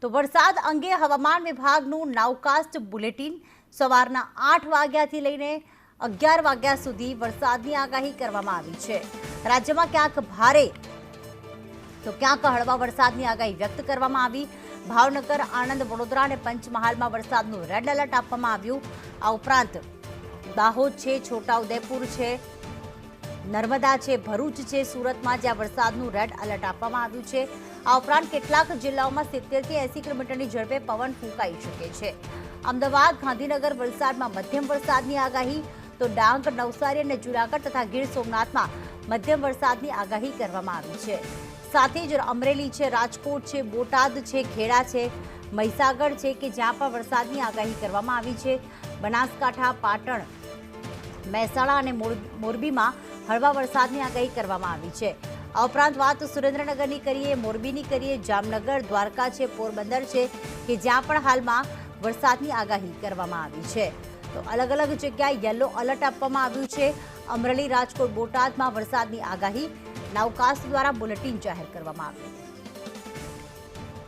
તો વરસાદ અંગે હવામાન વિભાગનું નાવકાસ્ટ બુલેટિન સવારના 8 વાગ્યાથી લઈને 11 વાગ્યા સુધી વરસાદની આગાહી કરવામાં આવી છે। રાજ્યમાં ક્યાંક ભારે તો ક્યાંક હળવા વરસાદની આગાહી વ્યક્ત કરવામાં આવી। ભાવનગર, આણંદ, વડોદરા અને પંચમહાલમાં વરસાદનું રેડ એલર્ટ આપવામાં આવ્યું। આ ઉપરાંત દાહોદ છે, છોટાઉદેપુર છે, નર્મદા છે, ભરૂચ છે, સુરતમાં જ્યાં વરસાદનું રેડ એલર્ટ આપવામાં આવ્યું છે। આ ઉપરાંત કેટલાક જિલ્લાઓમાં 70 થી 80 કિલોમીટરની ઝડપે પવન ફૂંકાઈ શકે છે। અમદાવાદ, ગાંધીનગર, વલસાડમાં મધ્યમ વરસાદની આગાહી, તો ડાંગ, નવસારી અને જૂનાગઢ તથા ગીર સોમનાથમાં મધ્યમ વરસાદની આગાહી કરવામાં આવી છે। સાથે જ અમરેલી છે, રાજકોટ છે, બોટાદ છે, ખેડા છે, મહીસાગર છે કે જ્યાં પણ વરસાદની આગાહી કરવામાં આવી છે। બનાસકાંઠા, પાટણ, મહેસાણા અને મોરબીમાં હળવા વરસાદની આગાહી કરવામાં આવી છે। આ ઉપરાંત વાત સુરેન્દ્રનગરની કરીએ, મોરબીની કરીએ, જામનગર, દ્વારકા છે, પોરબંદર છે કે જ્યાં પણ હાલમાં વરસાદની આગાહી કરવામાં આવી છે। તો અલગ અલગ જગ્યાએ યલો એલર્ટ આપવામાં આવ્યું છે। અમરેલી, રાજકોટ, બોટાદમાં વરસાદની આગાહી નાવકાસ્ટ દ્વારા બુલેટિન જાહેર કરવામાં આવ્યું।